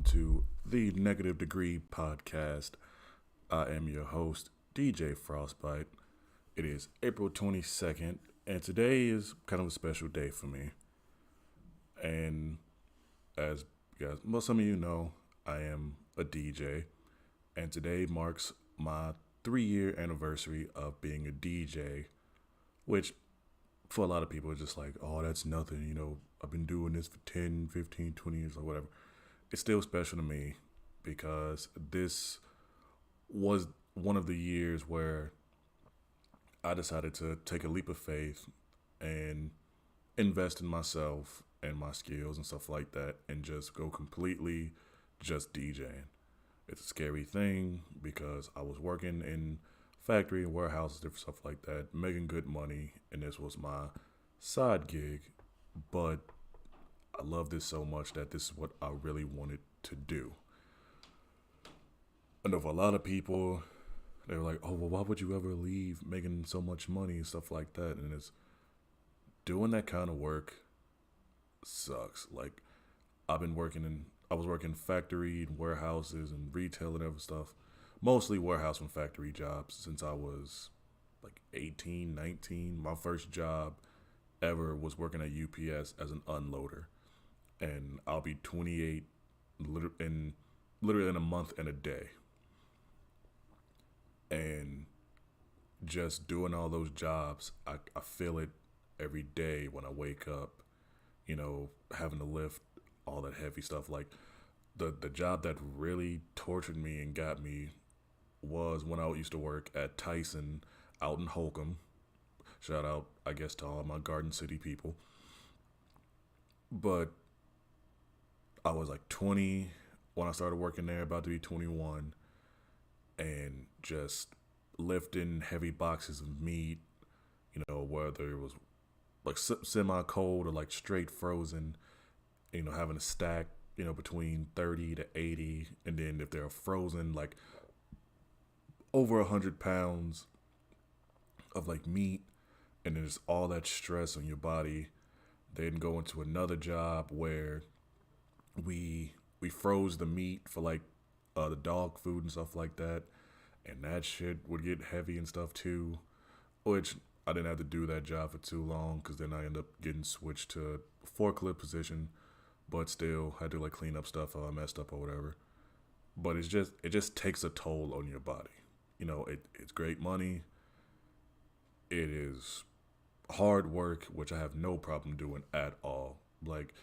to the Negative Degree Podcast. I am your host, DJ Frostbite. It is April 22nd, and today is kind of a special day for me. And as you guys, well, some of you know, I am a DJ, and today marks my 3 year anniversary of being a DJ, which for a lot of people, it's just like, oh, that's nothing. I've been doing this for 10, 15, 20 years or whatever. It's still special to me because this was one of the years where I decided to take a leap of faith and invest in myself and my skills and stuff like that and just go completely just DJing. It's a scary thing because I was working in factory and warehouses, different stuff like that, making good money, and this was my side gig. But I love this so much that this is what I really wanted to do. I know for a lot of people, they were like, "Oh, well, why would you ever leave making so much money and stuff like that?" And it's doing that kind of work sucks. Like I was working factory and warehouses and retail and other stuff, mostly warehouse and factory jobs since I was like 18, 19. My first job ever was working at UPS as an unloader, and I'll be 28 literally in a month and a day. And just doing all those jobs, I feel it every day when I wake up, having to lift all that heavy stuff. Like the job that really tortured me and got me was when I used to work at Tyson out in Holcomb. Shout out, I guess, to all my Garden City people. But I was like 20 when I started working there, about to be 21, and just lifting heavy boxes of meat, whether it was like semi cold or like straight frozen, having a stack, between 30 to 80. And then if they're frozen, like over 100 pounds of like meat, and there's all that stress on your body. Then go into another job where we froze the meat for like the dog food and stuff like that, and that shit would get heavy and stuff too, which I didn't have to do that job for too long because then I ended up getting switched to a forklift position, but still had to like clean up stuff if I messed up or whatever. But it just takes a toll on your body. It's great money. It is hard work, which I have no problem doing at all. Like,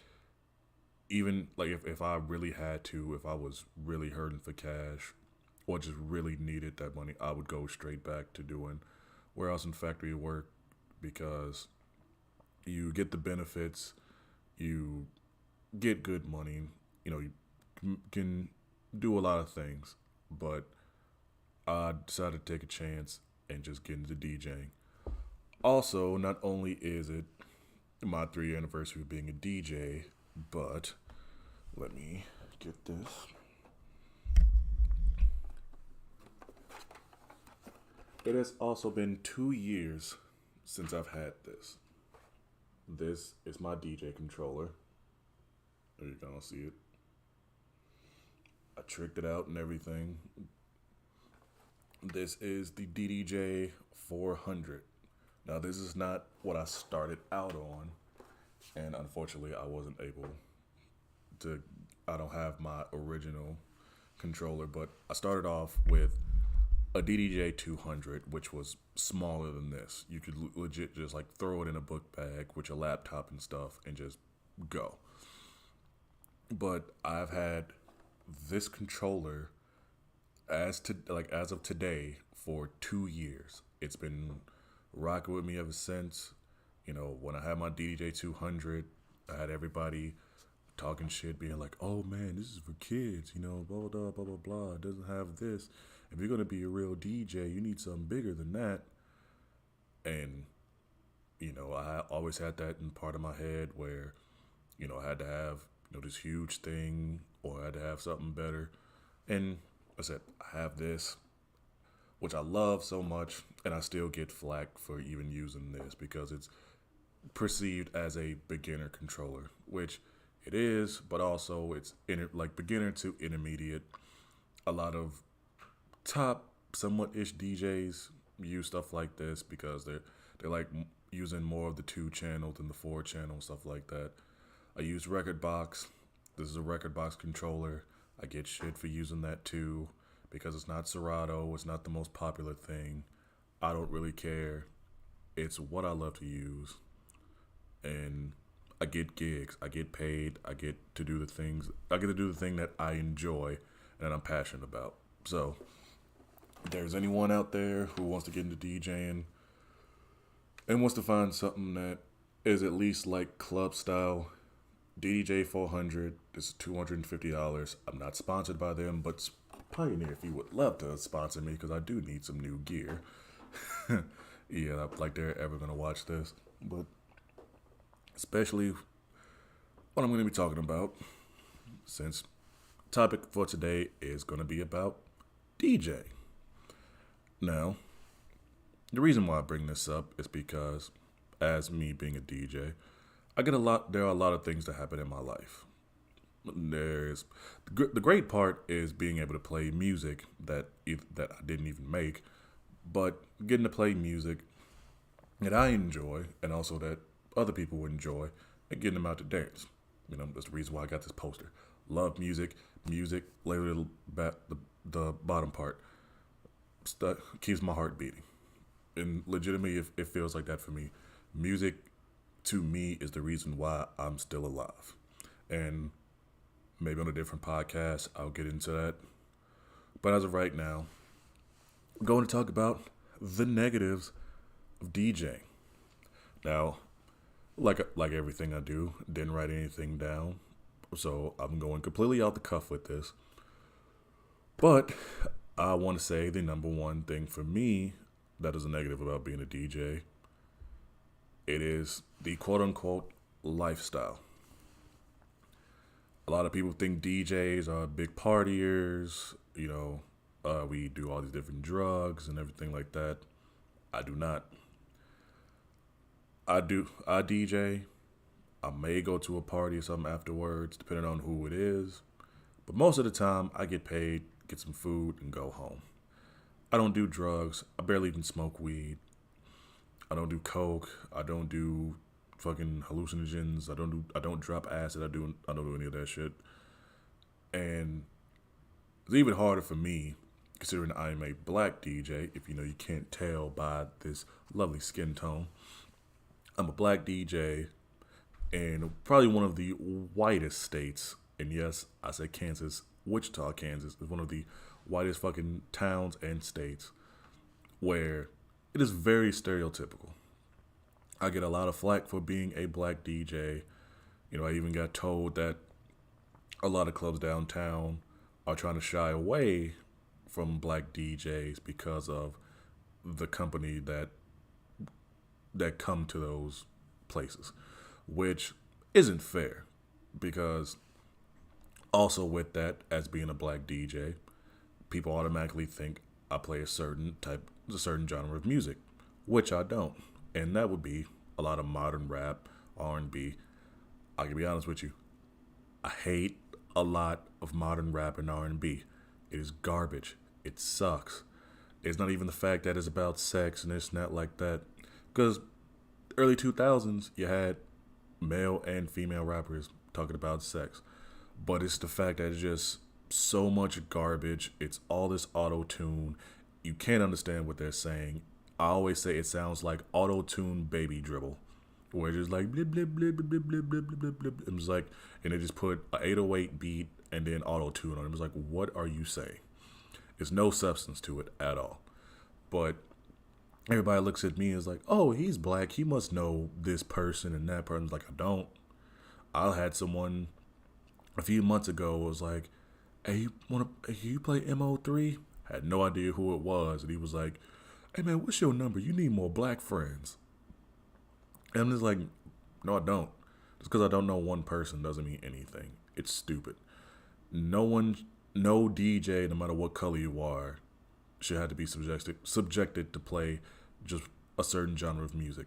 even like if I really had to, if I was really hurting for cash or just really needed that money, I would go straight back to doing warehouse and factory work because you get the benefits, you get good money, you can do a lot of things. But I decided to take a chance and just get into DJing. Also, not only is it my 3 year anniversary of being a DJ, but let me get this. It has also been 2 years since I've had this. This is my DJ controller. There you can see it. I tricked it out and everything. This is the DDJ 400. Now, this is not what I started out on, and unfortunately, I wasn't able to. I don't have my original controller, but I started off with a DDJ 200, which was smaller than this. You could legit just like throw it in a book bag with your laptop and stuff and just go. But I've had this controller as of today for 2 years. It's been rocking with me ever since. When I had my DDJ 200, I had everybody talking shit, being like, "Oh man, this is for kids, blah blah blah blah blah blah. It doesn't have this. If you're gonna be a real DJ, you need something bigger than that." And I always had that in part of my head where, I had to have this huge thing, or I had to have something better. And I said, I have this, which I love so much, and I still get flack for even using this because it's perceived as a beginner controller, which It is, but also it's like beginner to intermediate. A lot of top somewhat ish DJs use stuff like this because they're like using more of the 2 channel than the 4 channel, stuff like that. I use Record Box. This is a Record Box controller. I get shit for using that too because it's not Serato. It's not the most popular thing. I don't really care. It's what I love to use, and I get gigs. I get paid. I get to do the things. I get to do the thing that I enjoy and that I'm passionate about. So, if there's anyone out there who wants to get into DJing and wants to find something that is at least like club style, DDJ 400 is $250. I'm not sponsored by them, but Pioneer, if you would love to sponsor me, because I do need some new gear. Yeah, like they're ever gonna watch this, but especially what I'm gonna be talking about, since topic for today is gonna be about DJ. Now, the reason why I bring this up is because, as me being a DJ, I get a lot. There are a lot of things that happen in my life. There's the great part is being able to play music that I didn't even make, but getting to play music that I enjoy and also that other people enjoy and getting them out to dance. That's the reason why I got this poster. Love music. Music, literally the bottom part, keeps my heart beating. And legitimately, it feels like that for me. Music, to me, is the reason why I'm still alive. And maybe on a different podcast, I'll get into that. But as of right now, I'm going to talk about the negatives of DJing. Now, like everything I do, didn't write anything down, so I'm going completely off the cuff with this. But I want to say the number one thing for me that is a negative about being a DJ, it is the quote unquote lifestyle. A lot of people think DJs are big partiers, we do all these different drugs and everything like that. I do not. I DJ. I may go to a party or something afterwards, depending on who it is. But most of the time, I get paid, get some food, and go home. I don't do drugs. I barely even smoke weed. I don't do coke. I don't do fucking hallucinogens. I don't drop acid. I don't do any of that shit. And it's even harder for me, considering I am a black DJ. If you can't tell by this lovely skin tone, I'm a black DJ in probably one of the whitest states. And yes, I say Kansas. Wichita, Kansas is one of the whitest fucking towns and states where it is very stereotypical. I get a lot of flack for being a black DJ. I even got told that a lot of clubs downtown are trying to shy away from black DJs because of the company that come to those places, which isn't fair because also with that, as being a black DJ, people automatically think I play a certain genre of music, which I don't. And that would be a lot of modern rap, R&B. I can be honest with you. I hate a lot of modern rap and R&B. It is garbage. It sucks. It's not even the fact that it's about sex and it's not like that. Because early 2000s, you had male and female rappers talking about sex. But it's the fact that it's just so much garbage. It's all this auto-tune. You can't understand what they're saying. I always say it sounds like auto-tune baby dribble. Where it's just like blip, blip, blip, blip, blip, blip, blip, blip, blip. It was like, and they just put an 808 beat and then auto-tune on it. It was like, what are you saying? There's no substance to it at all. But everybody looks at me and is like, oh, he's black. He must know this person and that person's like, I don't. I had someone a few months ago was like, hey, you play MO3? I had no idea who it was. And he was like, hey, man, what's your number? You need more black friends. And I'm just like, no, I don't. Just because I don't know one person doesn't mean anything. It's stupid. No DJ, no matter what color you are, should have to be subjected to play just a certain genre of music.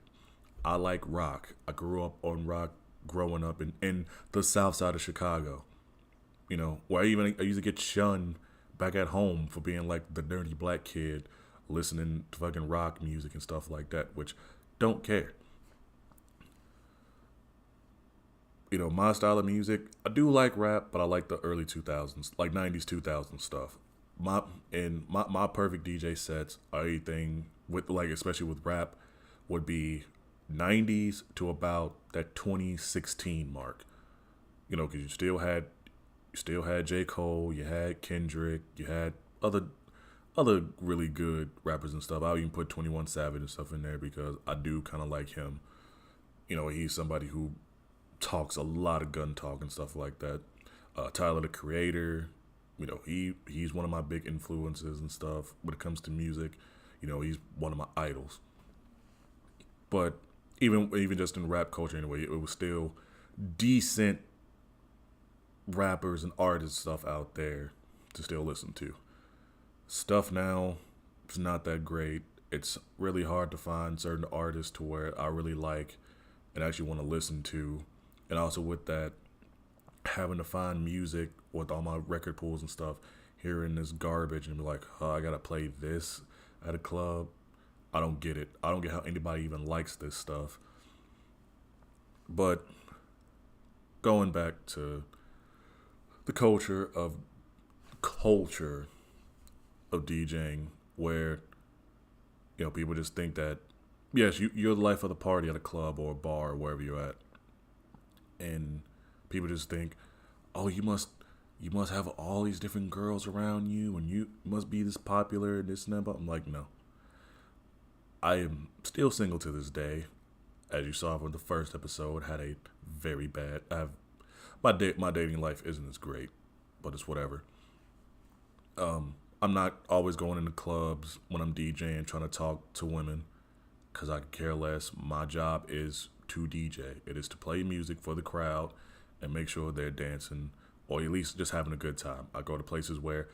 I like rock. I grew up on rock. growing up in the South Side of Chicago. Where I used to get shunned back at home for being like the nerdy black kid listening to fucking rock music and stuff like that, which don't care. My style of music, I do like rap, but I like the early 2000s, like 90s, 2000s stuff. My perfect DJ sets are anything with like, especially with rap, would be 90s to about that 2016 mark. Because you still had J. Cole, you had Kendrick, you had other really good rappers and stuff. I'll even put 21 Savage and stuff in there because I do kind of like him. He's somebody who talks a lot of gun talk and stuff like that. Tyler the Creator, he's one of my big influences and stuff when it comes to music. He's one of my idols. But even just in rap culture anyway, it was still decent rappers and artists stuff out there to still listen to. Stuff now is not that great. It's really hard to find certain artists to where I really like and actually want to listen to. And also with that, having to find music with all my record pools and stuff, hearing this garbage and be like, oh, I gotta play this at a club. I don't get it. I don't get how anybody even likes this stuff. But going back to the culture of DJing, where people just think that yes, you're the life of the party at a club or a bar or wherever you're at, and people just think, oh, you must have all these different girls around you, and you must be this popular and this and that. But I'm like, no, I am still single to this day. As you saw from the first episode, had a very bad. My dating life isn't as great, but it's whatever. I'm not always going into clubs when I'm DJing trying to talk to women because I care less. My job is to DJ. It is to play music for the crowd and make sure they're dancing or at least just having a good time. I go to places where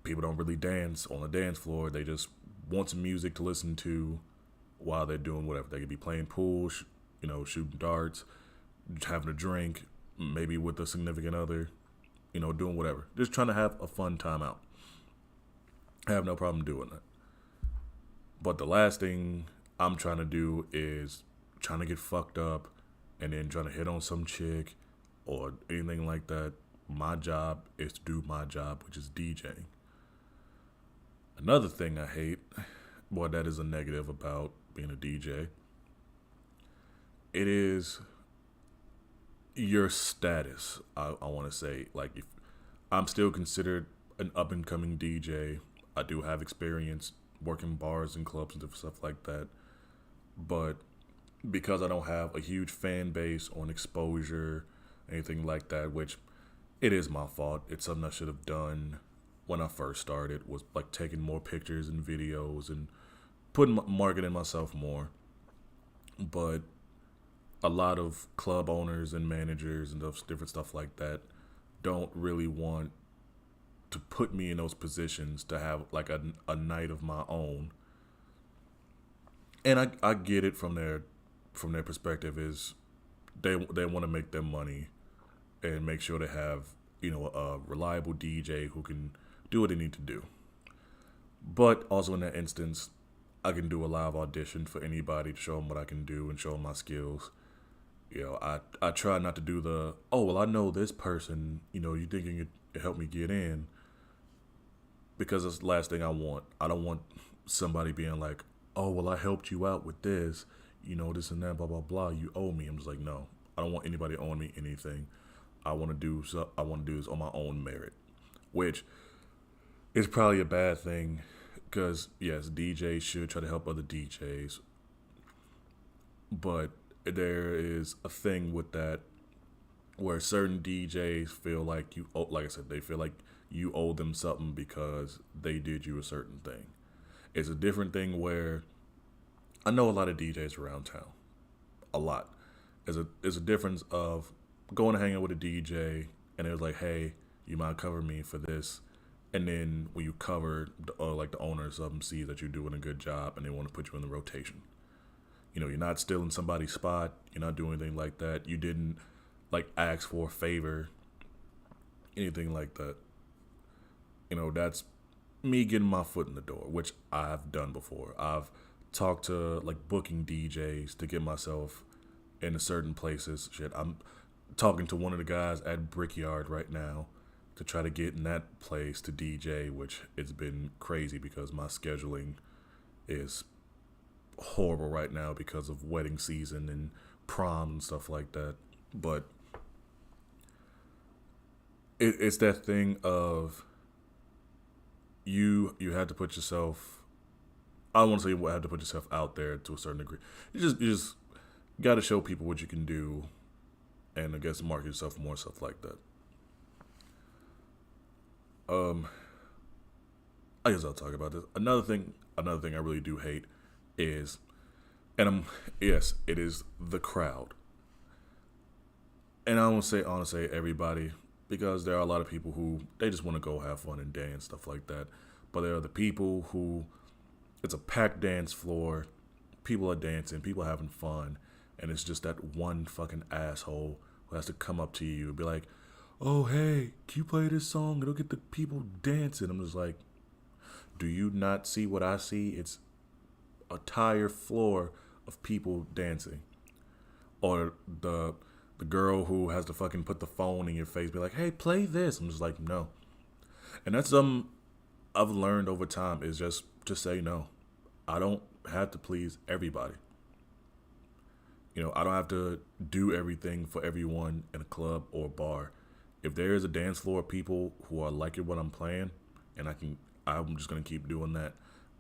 people don't really dance on the dance floor. They just want some music to listen to while they're doing whatever. They could be playing pool, shooting darts, having a drink, maybe with a significant other, doing whatever. Just trying to have a fun time out. I have no problem doing that. But the last thing I'm trying to do is trying to get fucked up and then trying to hit on some chick or anything like that. My job is to do my job, which is DJing. Another thing I hate, that is a negative about being a DJ, it is your status. I want to say, like, if I'm still considered an up and coming DJ, I do have experience working bars and clubs and stuff like that, but because I don't have a huge fan base or an exposure, anything like that, which it is my fault. It's something I should have done when I first started, was like taking more pictures and videos and marketing myself more. But a lot of club owners and managers and different stuff like that don't really want to put me in those positions to have like a night of my own. And I get it from their perspective is they want to make their money and make sure they have a reliable DJ who can do what they need to do. But also in that instance, I can do a live audition for anybody to show them what I can do and show them my skills. I try not to do the, oh, well, I know this person, you think you could help me get in, because that's the last thing I want. I don't want somebody being like, oh, well, I helped you out with this, this and that, blah, blah, blah, you owe me. I'm just like, no, I don't want anybody owing me anything. I want to do this on my own merit, which is probably a bad thing because, yes, DJs should try to help other DJs, but there is a thing with that where certain DJs feel like like I said, they feel like you owe them something because they did you a certain thing. It's a different thing where I know a lot of DJs around town, a lot. There's a difference of going to hang out with a DJ and they're like, hey, you might cover me for this, and then when you cover, like the owner or something sees that you're doing a good job and they want to put you in the rotation. You're not stealing somebody's spot. You're not doing anything like that. You didn't like ask for a favor, anything like that. That's me getting my foot in the door, which I've done before. I've talked to like booking DJs to get myself into certain places. Shit, I'm talking to one of the guys at Brickyard right now to try to get in that place to DJ, which it's been crazy because my scheduling is horrible right now because of wedding season and prom and stuff like that. But it's that thing of you had to put yourself. I don't want to say you had to put yourself out there to a certain degree. You just got to show people what you can do, and I guess market yourself more, stuff like that. Um, I guess I'll talk about this. Another thing I really do hate is, and yes, it is the crowd. And I don't say everybody, because there are a lot of people who they just want to go have fun and dance, stuff like that. But there are the people who it's a packed dance floor, people are dancing, people are having fun, and it's just that one fucking asshole who has to come up to you and be like, "Oh hey, can you play this song? It'll get the people dancing." I'm just like, do you not see what I see? It's a entire floor of people dancing. Or the girl who has to fucking put the phone in your face, be like, "Hey, play this." I'm just like, no. And that's something I've learned over time is just say no. I don't have to please everybody. I don't have to do everything for everyone in a club or a bar. If there is a dance floor of people who are liking what I'm playing, and I'm just gonna keep doing that.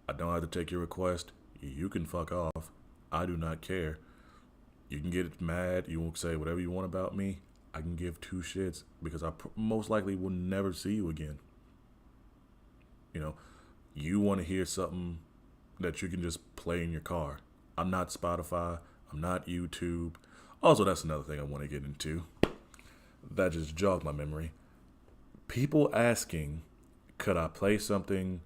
I don't have to take your request. You can fuck off. I do not care. You can get mad. You will say whatever you want about me. I can give two shits because I most likely will never see you again. You know, you want to hear something that you can just play in your car. I'm not Spotify. I'm not YouTube. Also, that's another thing I want to get into. That just jogged my memory. People asking, could I play something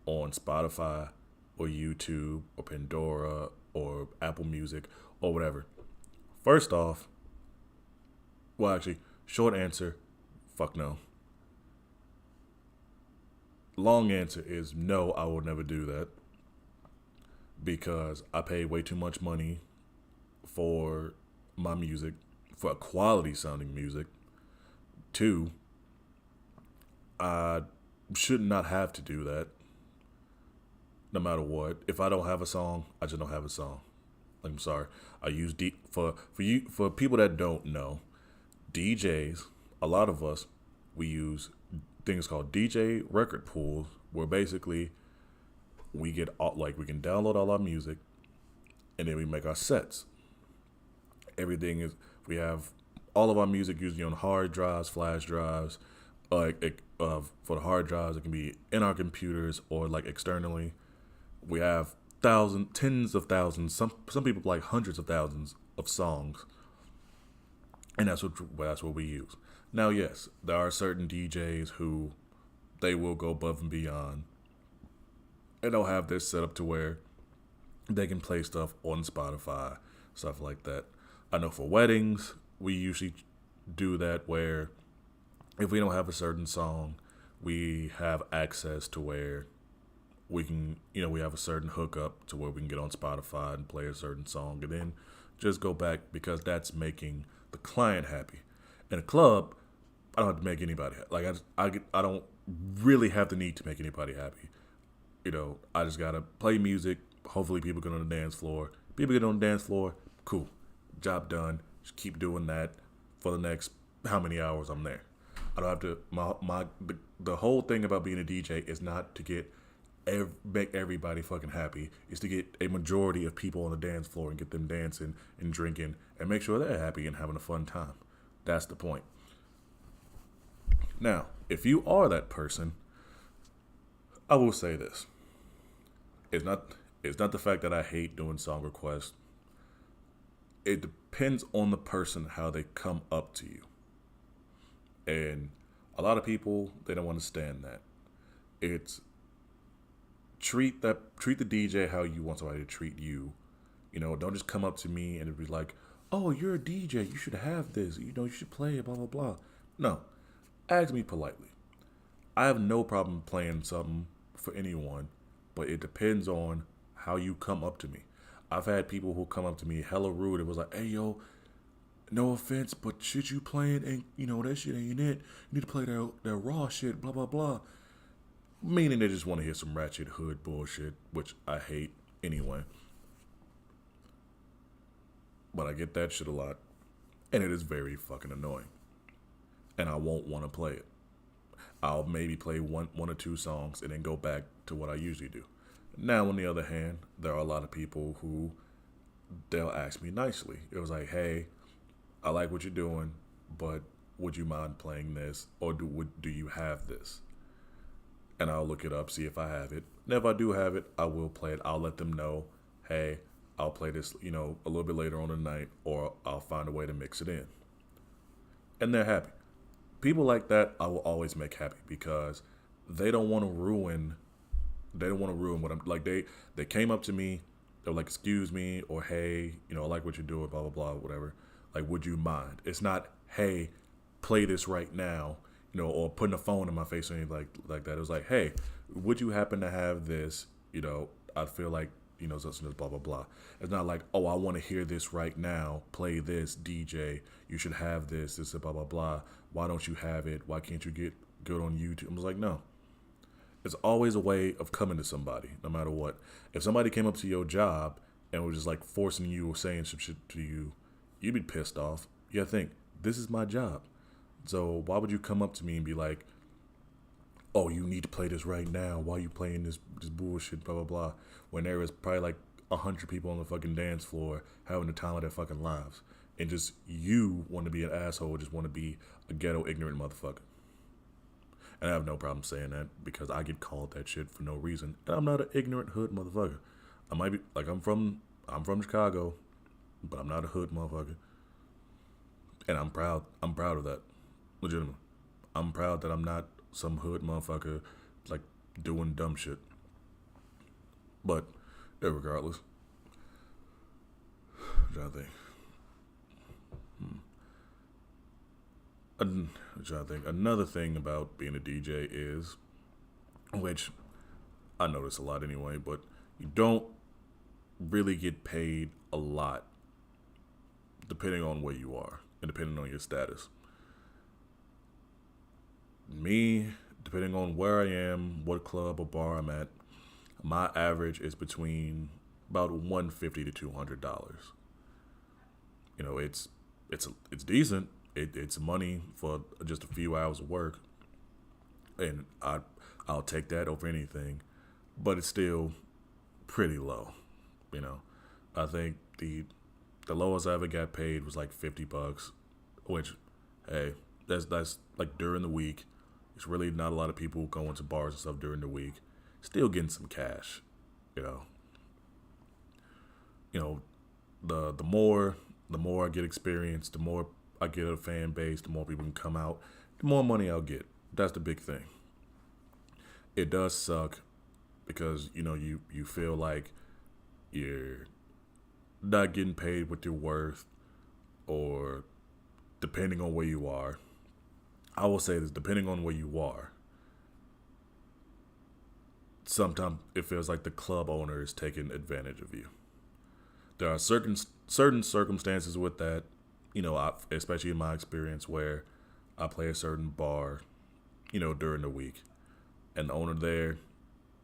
on Spotify or YouTube or Pandora or Apple Music or whatever? First off, well, actually, short answer, fuck no. Long answer is no, I will never do that because I pay way too much money for my music, for quality sounding music. Two, I should not have to do that no matter what. If I don't have a song, I just don't have a song. Like, I'm sorry. I use for people that don't know, DJs, a lot of us, we use things called DJ record pools, where basically we get we can download all our music and then we make our sets. Everything is we have all of our music usually on hard drives, flash drives. For the hard drives, it can be in our computers or like externally. We have tens of thousands, some people like hundreds of thousands of songs, and that's what we use. Now, yes, there are certain DJs who they will go above and beyond, and they'll have this set up to where they can play stuff on Spotify, stuff like that. I know for weddings, we usually do that where if we don't have a certain song, we have access to where we can, we have a certain hookup to where we can get on Spotify and play a certain song and then just go back because that's making the client happy. In a club, I don't have to make anybody happy. Like, I don't really have the need to make anybody happy. I just got to play music. Hopefully people get on the dance floor. People get on the dance floor, cool. Job done. Just keep doing that for the next how many hours I'm there. I don't have to. The whole thing about being a DJ is not to make everybody fucking happy. It's to get a majority of people on the dance floor and get them dancing and drinking and make sure they're happy and having a fun time. That's the point. Now, if you are that person, I will say this. It's not the fact that I hate doing song requests. It depends on the person how they come up to you. And a lot of people, they don't understand that. It's treat the DJ how you want somebody to treat you. Don't just come up to me and be like, oh, you're a DJ, you should have this, you should play it, blah blah blah. No, ask me politely. I have no problem playing something for anyone, but it depends on how you come up to me. I've had people who come up to me hella rude. It was like, hey yo, no offense, but shit you playing ain't, that shit ain't it. You need to play that raw shit, blah blah blah. Meaning they just want to hear some ratchet hood bullshit, which I hate anyway. But I get that shit a lot, and it is very fucking annoying. And I won't want to play it. I'll maybe play one or two songs and then go back to what I usually do. Now, on the other hand, there are a lot of people who they'll ask me nicely. It was like, hey, I like what you're doing, but would you mind playing this, or do you have this? And I'll look it up, see if I have it. And if I do have it, I will play it. I'll let them know, hey, I'll play this, a little bit later on in the night, or I'll find a way to mix it in. And they're happy. People like that, I will always make happy because they don't want to ruin. They don't want to ruin what I'm like. They came up to me, they were like, "Excuse me," or "Hey, I like what you're doing," blah blah blah, whatever. Like, would you mind? It's not, "Hey, play this right now," or putting a phone in my face or anything like that. It was like, "Hey, would you happen to have this?" I feel like such and blah blah blah. It's not like, "Oh, I want to hear this right now. Play this, DJ. You should have this. This blah blah blah. Why don't you have it? Why can't you get good on YouTube?" I was like, no. It's always a way of coming to somebody, no matter what. If somebody came up to your job and was just like forcing you or saying some shit to you, you'd be pissed off. You think, this is my job. So why would you come up to me and be like, oh, you need to play this right now. Why are you playing this bullshit, blah, blah, blah, when there is probably like 100 people on the fucking dance floor having the time of their fucking lives. And just you want to be an asshole, just want to be a ghetto ignorant motherfucker. And I have no problem saying that because I get called that shit for no reason. And I'm not an ignorant hood motherfucker. I might be like I'm from Chicago, but I'm not a hood motherfucker. And I'm proud of that. Legitimately. I'm proud that I'm not some hood motherfucker like doing dumb shit. But regardless. I'm trying to think. Another thing about being a DJ is, which I notice a lot anyway, but you don't really get paid a lot depending on where you are and depending on your status. Me, depending on where I am, what club or bar I'm at, my average is between about $150 to $200. It's decent. It's money for just a few hours of work, and I'll take that over anything, but it's still pretty low. I think the lowest I ever got paid was like $50, which, hey, that's like during the week. It's really not a lot of people going to bars and stuff during the week. Still getting some cash, the more I get experience, the more I get a fan base, the more people can come out, the more money I'll get. That's the big thing. It does suck because, you feel like you're not getting paid what you're worth, or depending on where you are. I will say this, depending on where you are, sometimes it feels like the club owner is taking advantage of you. There are certain circumstances with that, especially in my experience, where I play a certain bar, during the week, and the owner there,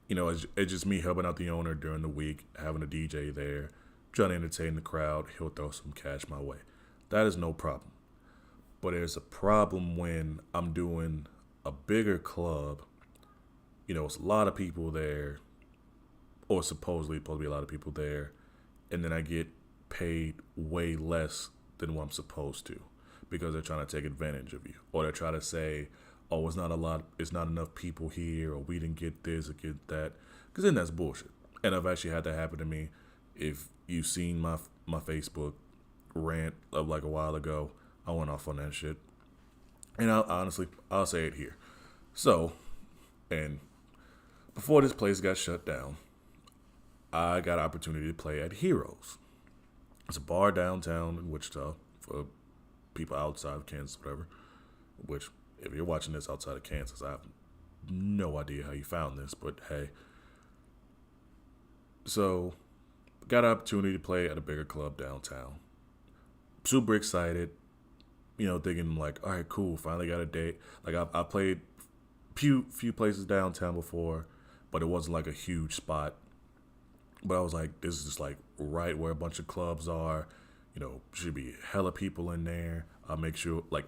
it's just me helping out the owner during the week, having a DJ there, trying to entertain the crowd. He'll throw some cash my way. That is no problem. But there's a problem when I'm doing a bigger club. It's a lot of people there, or supposedly supposed to be a lot of people there, and then I get paid way less than what I'm supposed to because they're trying to take advantage of you, or they're trying to say, oh, it's not enough people here, or we didn't get this or get that, because then that's bullshit. And I've actually had that happen to me. If you've seen my Facebook rant of like a while ago, I went off on that shit. And I'll say it here. So, and before this place got shut down, I got an opportunity to play at Heroes. It's a bar downtown in Wichita for people outside of Kansas, whatever. Which, if you're watching this outside of Kansas, I have no idea how you found this, but hey. So, got an opportunity to play at a bigger club downtown. Super excited, thinking like, all right, cool, finally got a date. Like I played few places downtown before, but it wasn't like a huge spot. But I was like, this is just like right where a bunch of clubs are. Should be hella people in there. I'll make sure like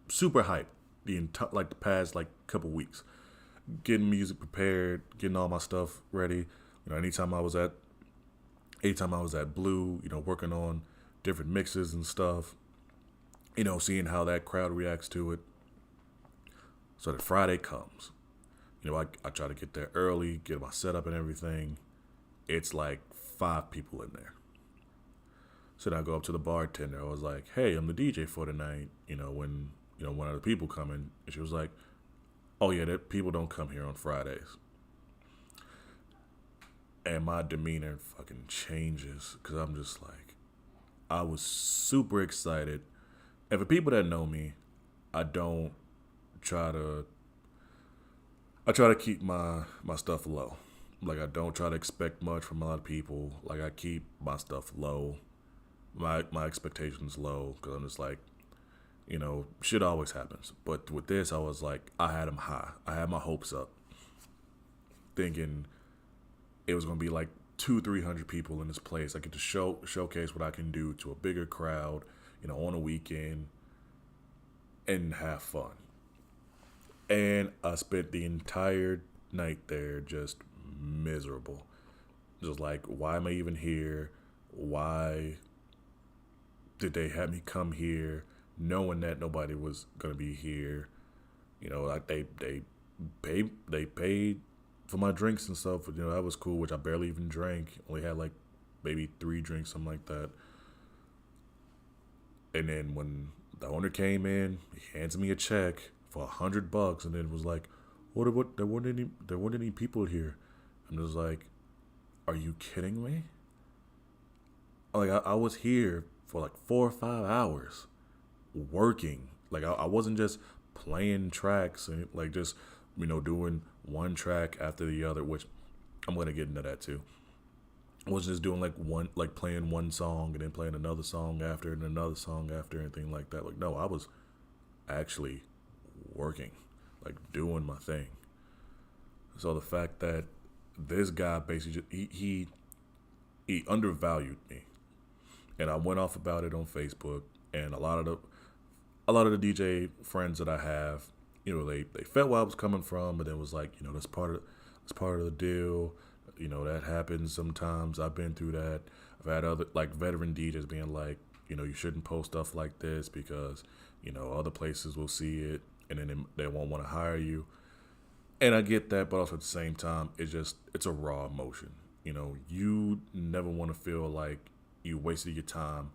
super hype the entire like the past like couple weeks, getting music prepared, getting all my stuff ready. Anytime I was at Blue, working on different mixes and stuff, seeing how that crowd reacts to it. So that Friday comes, I try to get there early, get my setup and everything. It's like 5 people in there. So then I go up to the bartender. I was like, hey, I'm the DJ for tonight. When, one of the people coming. And she was like, oh, yeah, that people don't come here on Fridays. And my demeanor fucking changes because I'm just like, I was super excited. And for people that know me, I don't try to, I try to keep my stuff low. Like, I don't try to expect much from a lot of people. Like, I keep my stuff low, my expectations low, because I'm just like, shit always happens. But with this, I was like, I had them high. I had my hopes up, thinking it was going to be like 200-300 people in this place. I get to showcase what I can do to a bigger crowd, on a weekend, and have fun. And I spent the entire night there just miserable. Just like, why am I even here? Why did they have me come here knowing that nobody was going to be here? Like they paid for my drinks and stuff. That was cool, which I barely even drank. Only had like maybe 3 drinks, something like that. And then when the owner came in, he hands me a check for $100, and then was like, "What? There weren't any people here." And I was like, "Are you kidding me?" Like I was here for like 4 or 5 hours, working. Like I wasn't just playing tracks and like just doing one track after the other, which I'm gonna get into that too. I wasn't just doing like playing one song and then playing another song after and another song after, anything like that. Like, no, I was actually working, like doing my thing. So the fact that this guy basically he undervalued me, and I went off about it on Facebook, and a lot of the DJ friends that I have, they felt where I was coming from, but then was like, that's part of the deal. That happens sometimes. I've been through that. I've had other like veteran DJs being like, you shouldn't post stuff like this because, other places will see it and then they won't want to hire you. And I get that, but also at the same time, it's a raw emotion. You never want to feel like you wasted your time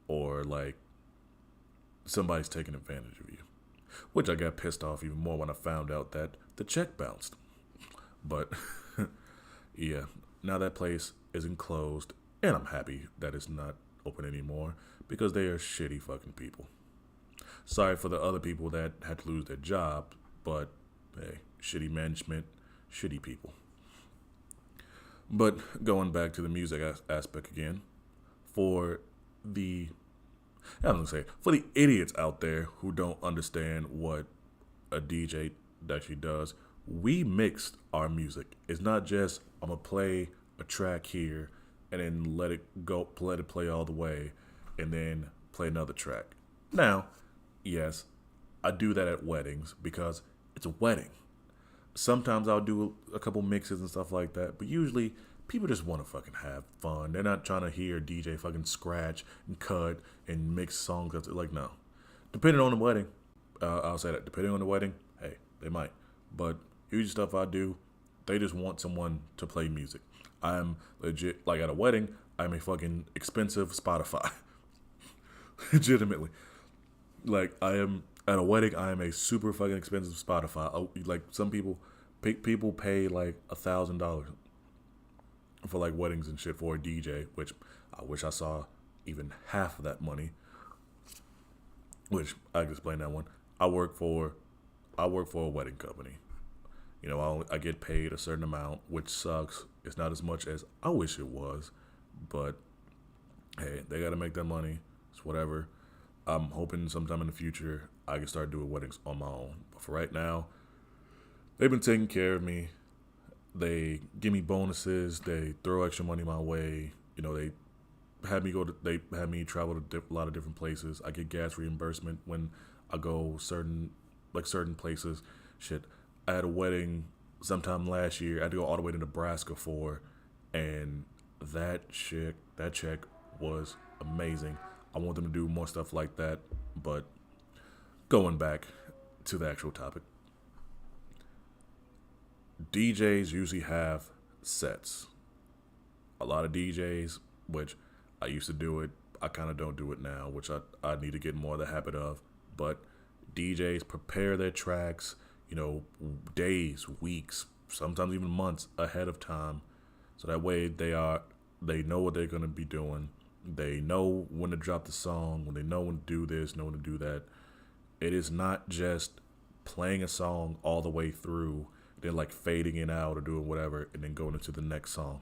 or like somebody's taking advantage of you. Which I got pissed off even more when I found out that the check bounced. But yeah, now that place isn't closed, and I'm happy that it's not open anymore because they are shitty fucking people. Sorry for the other people that had to lose their job, but hey, shitty management, shitty people. But going back to the music aspect again, for the for the idiots out there who don't understand what a DJ actually does, we mixed our music. It's not just I'm gonna play a track here and then let it play all the way, and then play another track. Now, yes, I do that at weddings because it's a wedding. Sometimes I'll do a couple mixes and stuff like that, but usually people just want to fucking have fun. They're not trying to hear a DJ fucking scratch and cut and mix songs. Like, no. Depending on the wedding, I'll say that. Depending on the wedding, hey, they might. But usually stuff I do, they just want someone to play music. I'm legit, like at a wedding, I'm a fucking expensive Spotify. Legitimately. Like, at a wedding, I am a super fucking expensive Spotify. Like, some people pay like $1,000 for like weddings and shit for a DJ, which I wish I saw even half of that money, which I can explain that one. I work for I work for a wedding company. I get paid a certain amount, which sucks. It's not as much as I wish it was, but hey, they got to make that money. It's whatever. I'm hoping sometime in the future I can start doing weddings on my own. But for right now, they've been taking care of me. They give me bonuses. They throw extra money my way. They They had me travel to a lot of different places. I get gas reimbursement when I go certain places. Shit, I had a wedding sometime last year. I had to go all the way to Nebraska for, and that check was amazing. I want them to do more stuff like that. But going back to the actual topic, DJs usually have sets. A lot of DJs, which I used to do it, I kind of don't do it now, which I need to get more of the habit of. But DJs prepare their tracks, days, weeks, sometimes even months ahead of time, so that way they know what they're gonna be doing. They know when to drop the song, when they know when to do this, know when to do that. It is not just playing a song all the way through, then like fading it out or doing whatever, and then going into the next song.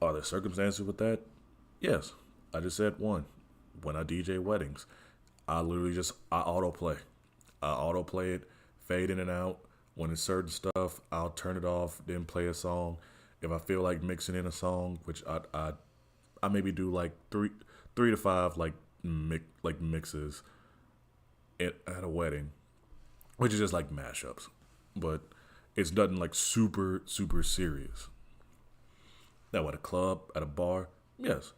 Are there circumstances with that? Yes. I just said one. When I DJ weddings, I literally just I autoplay. I autoplay it, fade in and out. When it's certain stuff, I'll turn it off, then play a song. If I feel like mixing in a song, which I maybe do like three to five mixes at a wedding, which is just like mashups, but it's nothing like super super serious. Now at a club, at a bar, yes.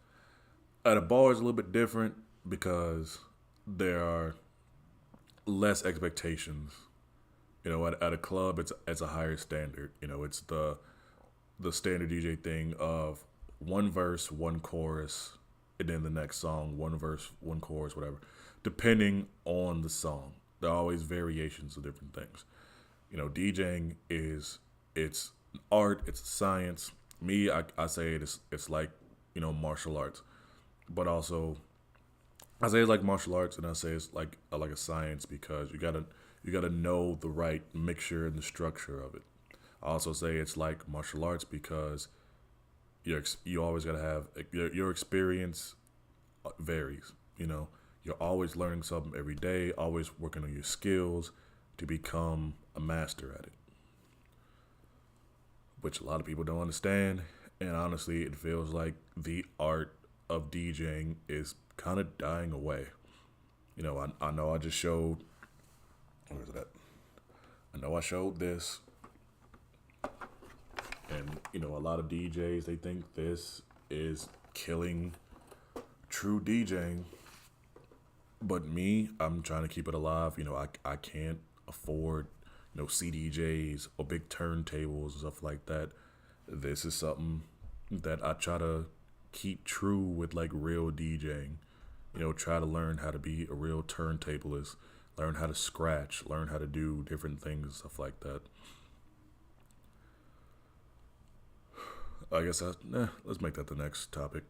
At a bar is a little bit different because there are less expectations. At a club, it's a higher standard. It's the standard DJ thing of one verse, one chorus, and then the next song, one verse, one chorus, whatever. Depending on the song, there are always variations of different things. DJing it's art, it's science. Me, I say it's like martial arts, but also I say it's like martial arts, and I say it's like a science because you gotta know the right mixture and the structure of it. I also say it's like martial arts because you always gotta have your experience varies. You're always learning something every day, always working on your skills to become a master at it, which a lot of people don't understand. And honestly, it feels like the art of DJing is kind of dying away. I know I just showed, where is it at? I know I showed this, and a lot of DJs, they think this is killing true DJing. But me, I'm trying to keep it alive. I can't afford CDJs or big turntables and stuff like that. This is something that I try to keep true with, like real DJing. Try to learn how to be a real turntablist, learn how to scratch, learn how to do different things and stuff like that. I guess let's make that the next topic.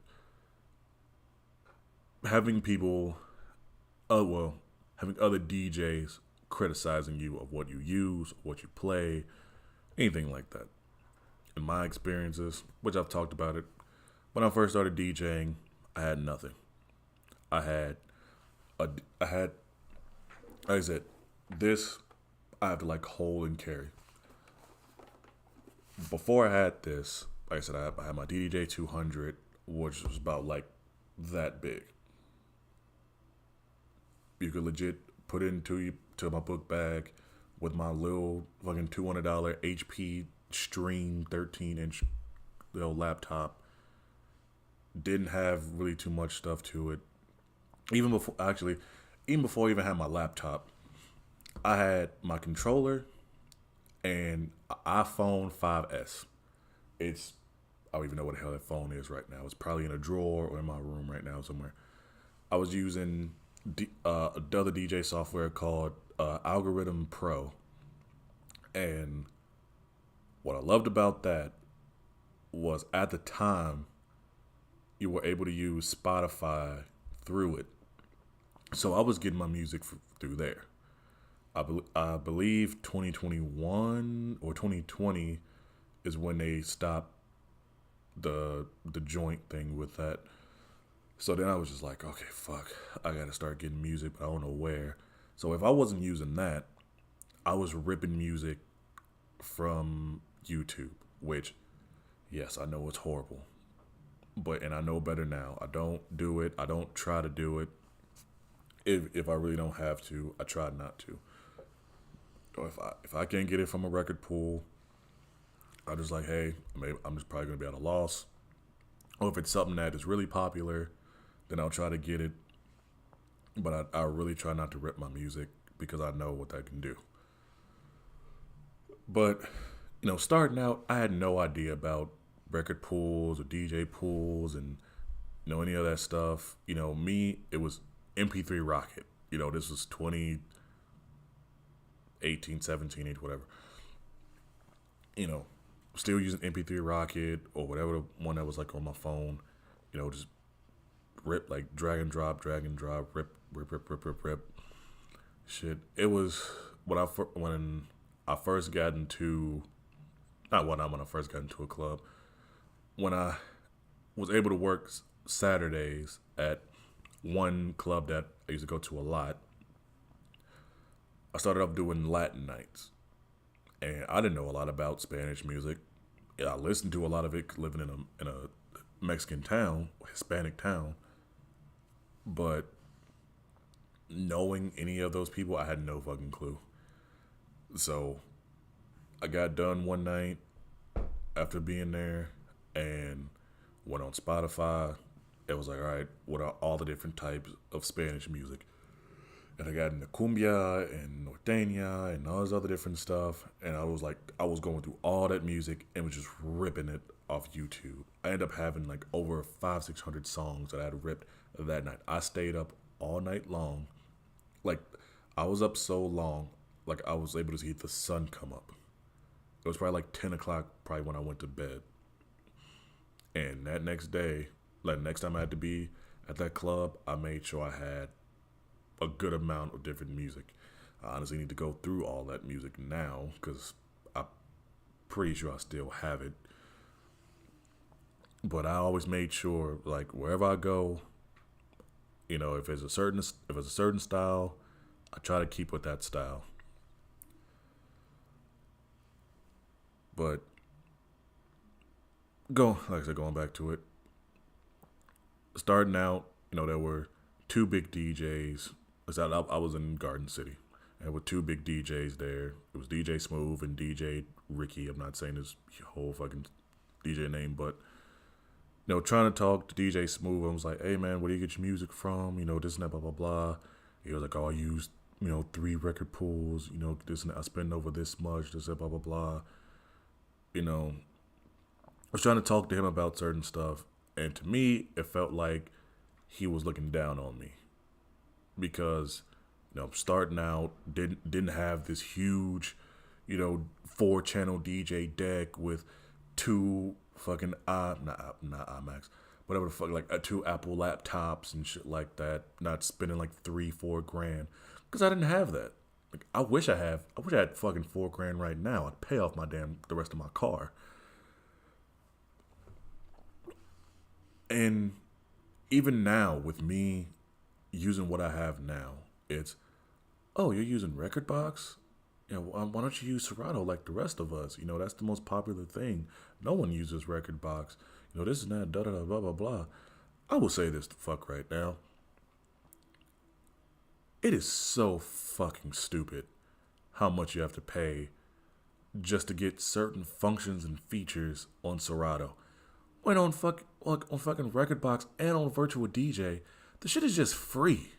Having people, having other DJs criticizing you of what you use, what you play, anything like that. In my experiences, which I've talked about it, when I first started DJing, I had nothing. I had, like I said, this I have to like hold and carry. Before I had this, like I said, I had my DDJ 200, which was about like that big. You could legit put it to my book bag with my little fucking $200 HP Stream 13-inch laptop. Didn't have really too much stuff to it. Even before I even had my laptop, I had my controller and an iPhone 5S. I don't even know what the hell that phone is right now. It's probably in a drawer or in my room right now somewhere. I was using another DJ software called Algorithm Pro. And what I loved about that was at the time, you were able to use Spotify through it. So I was getting my music through there. I believe 2021 or 2020 is when they stopped the joint thing with that. So then I was just like, okay, fuck, I gotta start getting music, but I don't know where. So if I wasn't using that, I was ripping music from YouTube, which, yes, I know it's horrible, but and I know better now. I don't do it. I don't try to do it. If I really don't have to, I try not to. Or if I can't get it from a record pool, I just like, hey, maybe I'm just probably gonna be at a loss. Or if it's something that is really popular, then I'll try to get it. But I really try not to rip my music because I know what that can do. But, starting out, I had no idea about record pools or DJ pools and, any of that stuff. Me, it was MP3 Rocket. This was 2018, 17, 8, whatever. Still using MP3 Rocket or whatever the one that was like on my phone. Just rip, like drag and drop, rip, rip, rip, rip, rip, rip. Shit, it was when I first got into, not when I first got into a club, when I was able to work Saturdays at one club that I used to go to a lot. I started off doing Latin nights, and I didn't know a lot about Spanish music. I listened to a lot of it living in a Mexican town, Hispanic town, but knowing any of those people, I had no fucking clue. So I got done one night after being there and went on Spotify. It was like, all right, what are all the different types of Spanish music? And I got into cumbia and norteña and all this other different stuff. And I was going through all that music and was just ripping it off YouTube. I ended up having like over 500-600 songs that I had ripped that night. I stayed up all night long. Like, I was up so long, like I was able to see the sun come up. It was probably like 10 o'clock probably when I went to bed. And that next day, like next time I had to be at that club, I made sure I had a good amount of different music. I honestly need to go through all that music now because I'm pretty sure I still have it. But I always made sure, like wherever I go, if it's a certain style, I try to keep with that style. But like I said, going back to it, starting out, there were two big DJs. I was in Garden City, and with two big DJs there. It was DJ Smooth and DJ Ricky. I'm not saying his whole fucking DJ name, but trying to talk to DJ Smooth, I was like, hey man, where do you get your music from? This and that, blah blah blah. He was like, oh, I use 3 record pools. This and that. I spend over this much. This and blah blah blah. I was trying to talk to him about certain stuff, and to me, it felt like he was looking down on me because, I'm starting out, didn't have this huge, 4-channel DJ deck with 2 fucking not iMacs, whatever the fuck, like 2 Apple laptops and shit like that. Not spending like 3-4 grand because I didn't have that. Like, I wish I had fucking 4 grand right now. I'd pay off the rest of my car. And even now, with me using what I have now, it's, oh, you're using Rekordbox? Why don't you use Serato like the rest of us? That's the most popular thing. No one uses Rekordbox. This is not da da da blah blah blah. I will say this the fuck right now. It is so fucking stupid how much you have to pay just to get certain functions and features on Serato. When on fucking Rekordbox and on Virtual DJ, the shit is just free.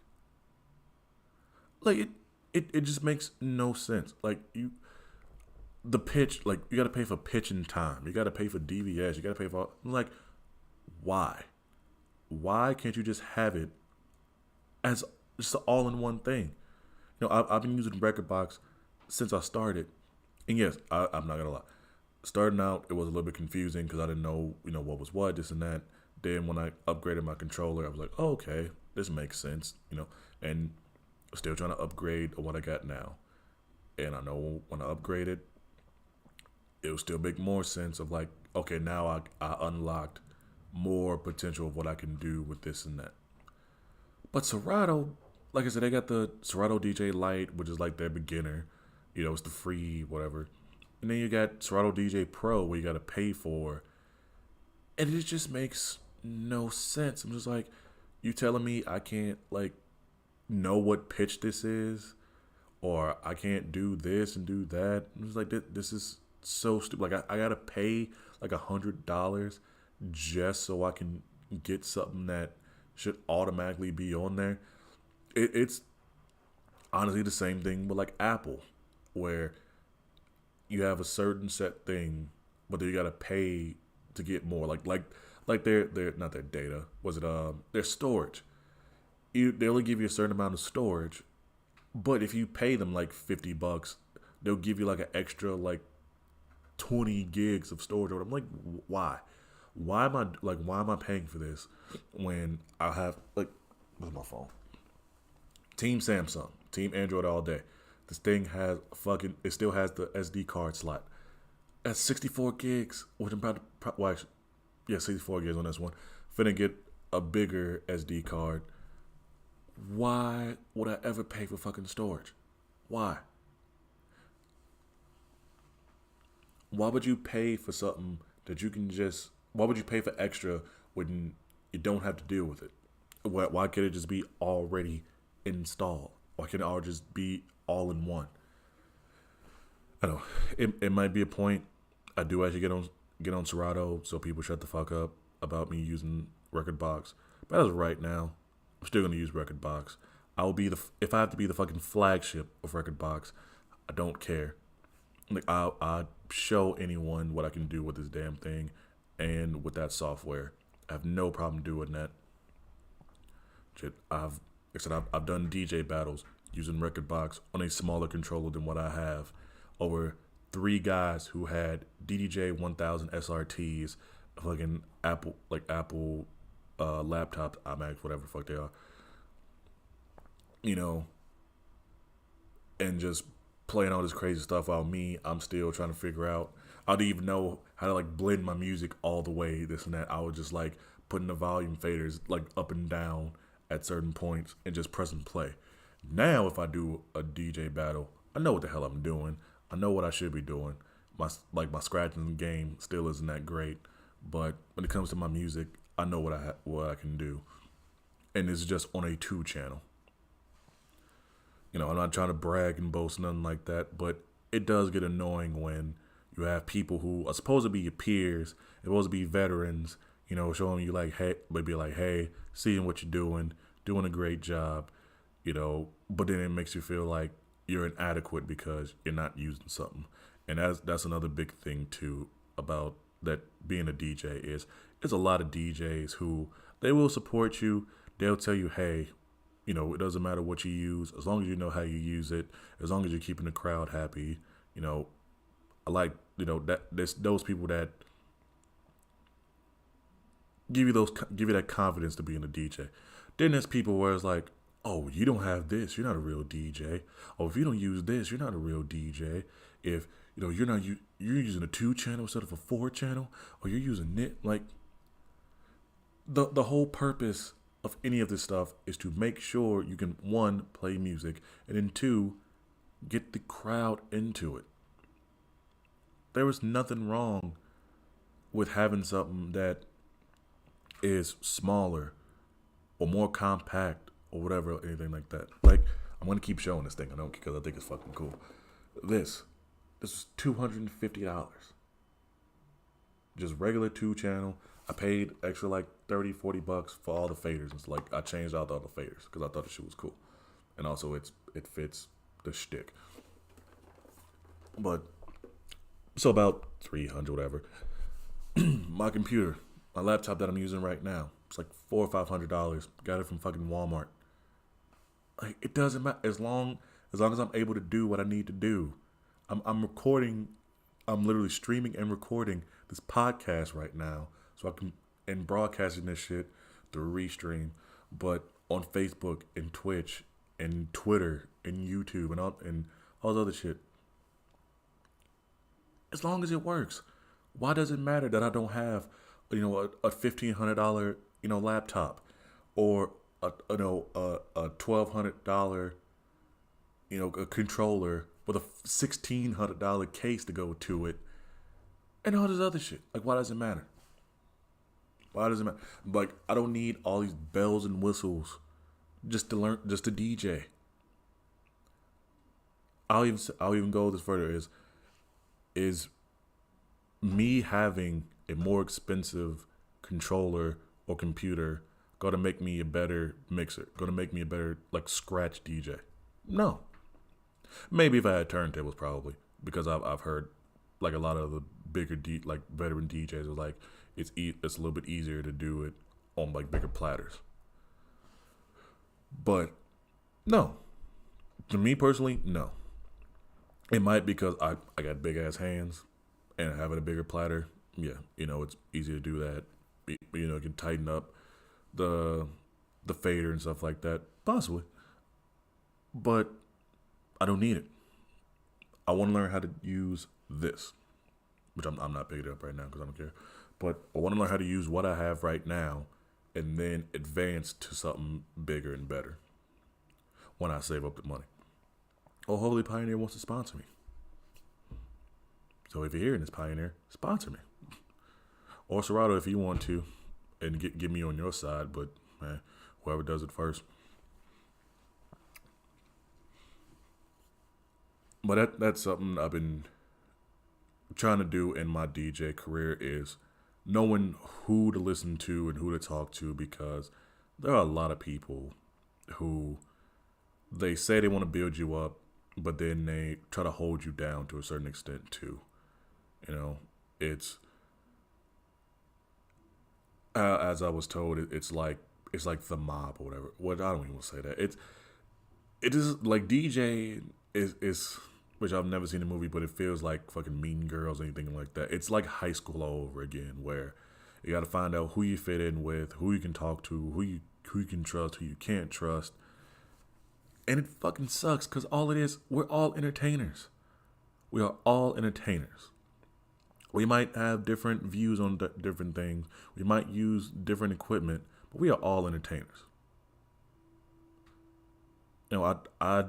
Like it just makes no sense. Like the pitch, like you gotta pay for pitch and time. You gotta pay for DVS. You gotta pay for why? Why can't you just have it as just an all-in-one thing? I've been using Rekordbox since I started, and yes, I'm not gonna lie. Starting out, it was a little bit confusing because I didn't know, what was what, this and that. Then when I upgraded my controller, I was like, oh, okay, this makes sense, and still trying to upgrade what I got now. And I know when I upgraded, it will still make more sense of like, okay, now I unlocked more potential of what I can do with this and that. But Serato, like I said, they got the Serato DJ Lite, which is like their beginner. It's the free whatever. And then you got Serato DJ Pro, where you got to pay for. And it just makes no sense. I'm just like, you telling me I can't like know what pitch this is, or I can't do this and do that. I'm just like, this is so stupid. Like I gotta pay like $100 just so I can get something that should automatically be on there. It's honestly the same thing with like Apple, where you have a certain set thing, but then you gotta pay to get more. Like their not their data. Was it their storage? They only give you a certain amount of storage, but if you pay them like $50, they'll give you like an extra like 20 gigs of storage. I'm like, why? Why am I paying for this when I have like, where's my phone? Team Samsung, Team Android all day. This thing has it still has the SD card slot. That's 64 gigs, which I'm about to, well, actually, yeah, 64 gigs on this one. Finna get a bigger SD card. Why would I ever pay for fucking storage? Why? Why would you pay for something that you can just, why would you pay for extra when you don't have to deal with it? Why can't it just be already installed? Why can't it all just be all in one? I don't know. It might be a point. I do actually get on Serato, so people shut the fuck up about me using Rekordbox. But as of right now, I'm still gonna use Rekordbox. If I have to be the fucking flagship of Rekordbox, I don't care. Like I show anyone what I can do with this damn thing and with that software. I have no problem doing that. Shit, I've done DJ battles using Rekordbox on a smaller controller than what I have. Over 3 guys who had DDJ 1000 SRTs, fucking Apple laptops, iMacs, whatever the fuck they are, and just playing all this crazy stuff while I'm still trying to figure out. I didn't even know how to like blend my music all the way, this and that. I was just like putting the volume faders like up and down at certain points and just pressing play. Now if I do a DJ battle, I know what the hell I'm doing. I know what I should be doing. My scratching game still isn't that great, but when it comes to my music, I know what I can do, and it's just on a 2 channel. I'm not trying to brag and boast, nothing like that, but it does get annoying when you have people who are supposed to be your peers, they're supposed to be veterans, showing you like, hey, maybe like, hey, seeing what you're doing a great job, but then it makes you feel like you're inadequate because you're not using something. And that's another big thing too about that being a DJ is there's a lot of DJs who they will support you. They'll tell you, hey, it doesn't matter what you use as long as you know how you use it, as long as you're keeping the crowd happy. I like, that there's those people that give you that confidence to being a DJ. Then there's people where it's like, oh, you don't have this, you're not a real DJ. Oh, if you don't use this, you're not a real DJ. If you're using a 2 channel instead of a 4 channel, or you're using it, like the whole purpose of any of this stuff is to make sure you can, 1, play music, and then 2, get the crowd into it. There is nothing wrong with having something that is smaller or more compact or whatever, anything like that. Like, I'm going to keep showing this thing, because I think it's fucking cool. This was $250. Just regular 2 channel. I paid extra like $30-$40 for all the faders. It's like I changed out all the faders because I thought the shit was cool, and also it fits the shtick. But so about $300 whatever. My computer, my laptop that I'm using right now, it's like $400 or $500. Got it from fucking Walmart. Like, it doesn't matter as long as I'm able to do what I need to do. I'm recording. I'm literally streaming and recording this podcast right now, so I can and broadcasting this shit through Restream, but on Facebook and Twitch and Twitter and YouTube and all this other shit. As long as it works, why does it matter that I don't have, a $1,500 laptop, or a $1,200 a controller with a $1,600 case to go to it, and all this other shit. Like, why does it matter? Why does it matter? Like, I don't need all these bells and whistles just to DJ. I'll even go this further. Is me having a more expensive controller or computer going to make me a better mixer? Going to make me a better, like, scratch DJ? No. Maybe if I had turntables, probably, because I've heard, like, a lot of the bigger veteran DJs are like, it's a little bit easier to do it on, like, bigger platters. But no, to me personally, no. It might because I got big ass hands, and having a bigger platter, yeah, it's easy to do that. You can tighten up the fader and stuff like that, possibly. But I don't need it. I want to learn how to use this, which I'm not picking it up right now because I don't care. But I want to learn how to use what I have right now, and then advance to something bigger and better when I save up the money. Oh, Holy Pioneer wants to sponsor me. So if you're hearing this, Pioneer, sponsor me. Or Serato if you want to, and get me on your side, but man, whoever does it first. But that's something I've been trying to do in my DJ career, is knowing who to listen to and who to talk to, because there are a lot of people who they say they want to build you up, but then they try to hold you down to a certain extent too. It's as I was told, it's like the mob or whatever. What, I don't even want to say that. It is like DJ is which I've never seen a movie, but it feels like fucking Mean Girls or anything like that. It's like high school all over again, where you got to find out who you fit in with, who you can talk to, who you can trust, who you can't trust. And it fucking sucks because all it is, we're all entertainers. We are all entertainers. We might have different views on different things. We might use different equipment, but we are all entertainers. I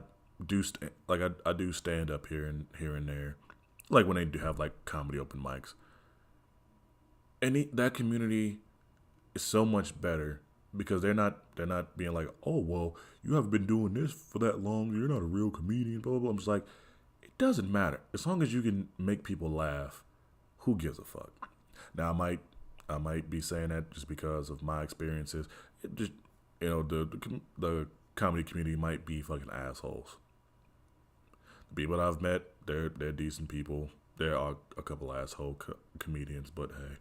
do I do stand up here and there, like when they do have like comedy open mics. And that community is so much better because they're not being like, oh well, you haven't been doing this for that long, you're not a real comedian, blah blah blah. I'm just like, it doesn't matter as long as you can make people laugh. Who gives a fuck? Now I might be saying that just because of my experiences. It just the comedy community might be fucking assholes. The people I've met, they're decent people. There are a couple asshole comedians, but hey.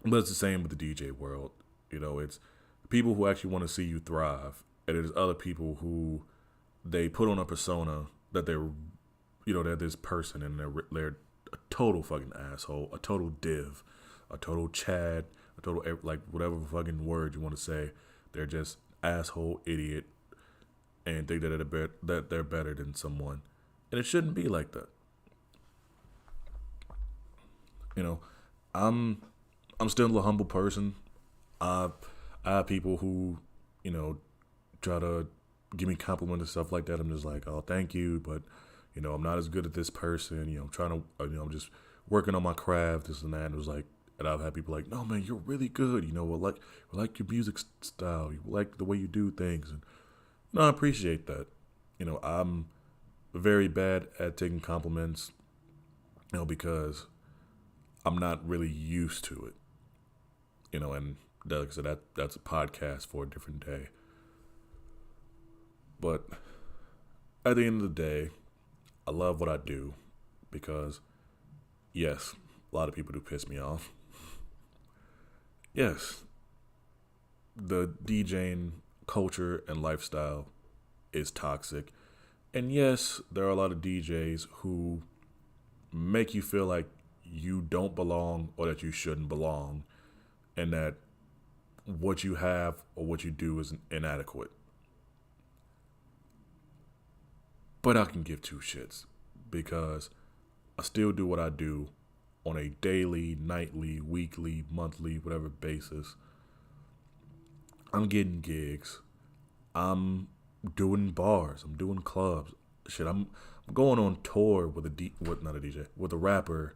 But it's the same with the DJ world. It's people who actually want to see you thrive, and there's other people who they put on a persona that they're this person, and they're a total fucking asshole, a total div, a total Chad, a total, like, whatever fucking word you want to say. They're just asshole idiot and think that they're better than someone. And it shouldn't be like that. I'm still a humble person. I have people who, try to give me compliments and stuff like that. I'm just like, oh, thank you, but I'm not as good at this person. I'm trying to, I'm just working on my craft, this and that. And it was like, and I've had people like, no, man, you're really good. We like your music style. We like the way you do things. And I appreciate that. I'm very bad at taking compliments, because I'm not really used to it. And like I said, that's a podcast for a different day. But at the end of the day, I love what I do because, yes, a lot of people do piss me off. Yes, the DJing culture and lifestyle is toxic. And yes, there are a lot of DJs who make you feel like you don't belong or that you shouldn't belong. and that what you have or what you do is inadequate. But I can give two shits because I still do what I do on a daily, nightly, weekly, monthly, whatever basis. I'm getting gigs. I'm doing bars. I'm doing clubs. Shit, I'm going on tour with not a DJ, with a rapper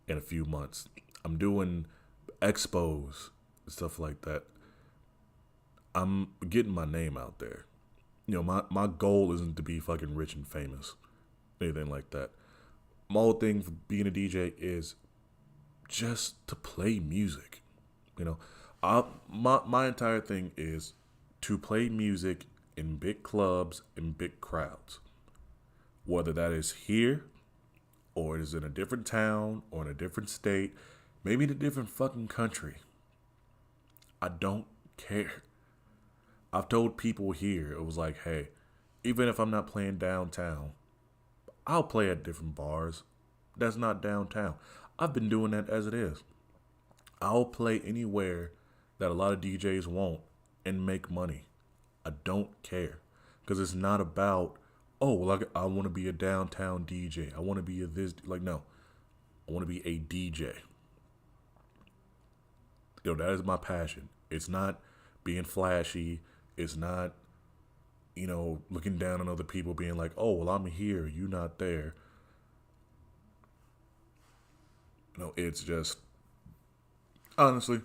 in a few months. I'm doing expos, stuff like that. I'm getting my name out there. My goal isn't to be fucking rich and famous, anything like that. My whole thing for being a DJ is just to play music. You know, my entire thing is to play music in big clubs and big crowds, whether that is here or it is in a different town or in a different state, maybe in a different fucking country. I don't care. I've told people here, it was like, hey, even if I'm not playing downtown, I'll play at different bars. That's not downtown. I've been doing that as it is. I'll play anywhere that a lot of DJs won't and make money. I don't care. Because it's not about, oh, well, I want to be a downtown DJ. I want to be a this. Like, no. I want to be a DJ. That is my passion. It's not being flashy. It's not, looking down on other people being like, oh, well, I'm here. You not there. No, it's just, honestly,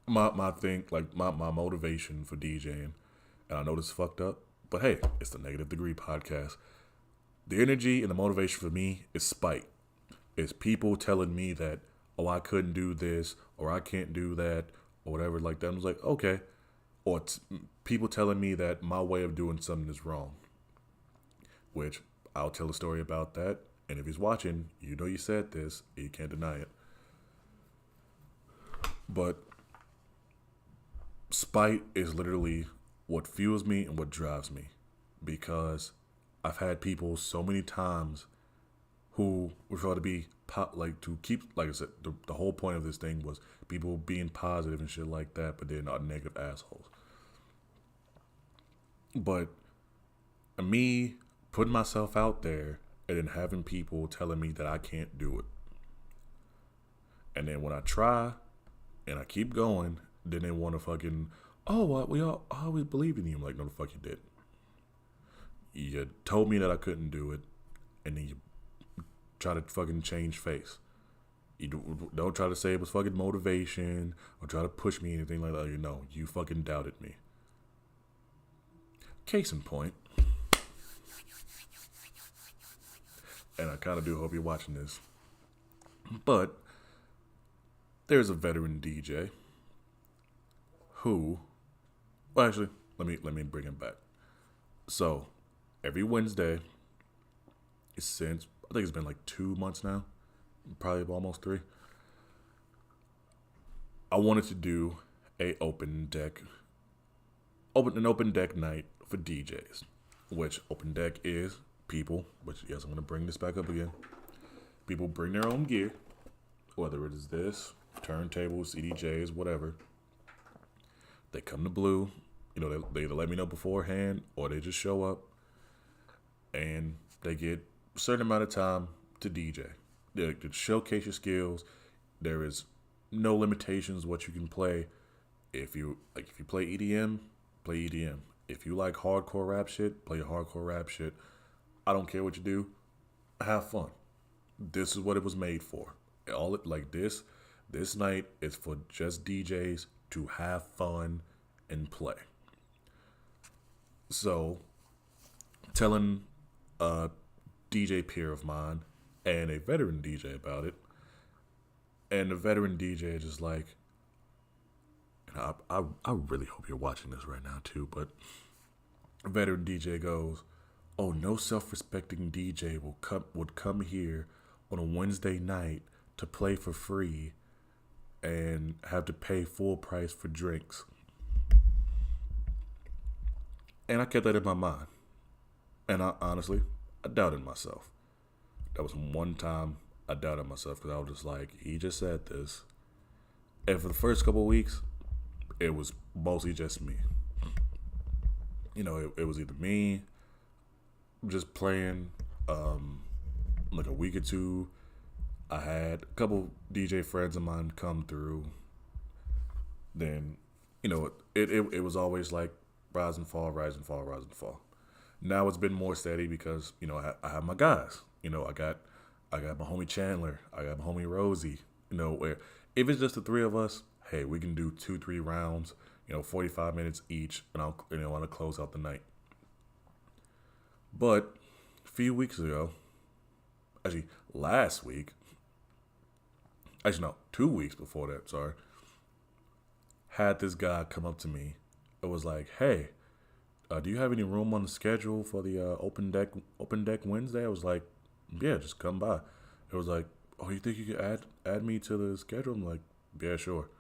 my thing, like my motivation for DJing, and I know this is fucked up, but hey, it's the Negative Degree podcast. The energy and the motivation for me is spite. It's people telling me that, oh, I couldn't do this, or I can't do that, or whatever like that. I was like, okay. Or it's people telling me that my way of doing something is wrong, which I'll tell a story about that. And if he's watching, you said this, you can't deny it. But spite is literally what fuels me and what drives me, because I've had people so many times who were trying to be to keep, like I said, the whole point of this thing was people being positive and shit like that, but they're not negative assholes. But me putting myself out there and then having people telling me that I can't do it. And then when I try and I keep going, then they want to fucking, oh, we all always believe in you. I'm like, no, the fuck you did. You told me that I couldn't do it, and then you try to fucking change face. You don't try to say it was fucking motivation or try to push me anything like that. You fucking doubted me. Case in point. And I kind of do hope you're watching this. But there's a veteran DJ who, well, actually, let me bring him back. So every Wednesday, since I think it's been like 2 months now, probably almost 3. I wanted to do an open deck night for DJs, which open deck is people, which yes, I'm going to bring this back up again. People bring their own gear, whether it is this, turntables, CDJs, whatever. They come to Blue, they either let me know beforehand or they just show up and they get a certain amount of time to DJ. To showcase your skills. There is no limitations what you can play. If you play EDM, play EDM. If you like hardcore rap shit, play hardcore rap shit. I don't care what you do. Have fun. This is what it was made for. This night is for just DJs to have fun and play. So, telling a DJ peer of mine and a veteran DJ about it, and the veteran DJ just like, I really hope you're watching this right now too, but a veteran DJ goes, oh, no self-respecting DJ would come here on a Wednesday night to play for free and have to pay full price for drinks. And I kept that in my mind. And I doubted myself. That was one time I doubted myself because I was just like, he just said this. And for the first couple of weeks, it was mostly just me. It was either me just playing, like a week or two. I had a couple DJ friends of mine come through. Then, it was always like rise and fall, rise and fall, rise and fall. Now it's been more steady because I have my guys. I got my homie Chandler. I got my homie Rosie. Where if it's just the three of us, hey, we can do 2-3 rounds. 45 minutes each, and I'll want to close out the night. But a few weeks ago, actually last week, actually no, 2 weeks before that, sorry, had this guy come up to me. It was like, hey, do you have any room on the schedule for the open deck Wednesday? I was like, yeah, just come by. It was like, oh, you think you could add me to the schedule? I'm like, yeah, sure.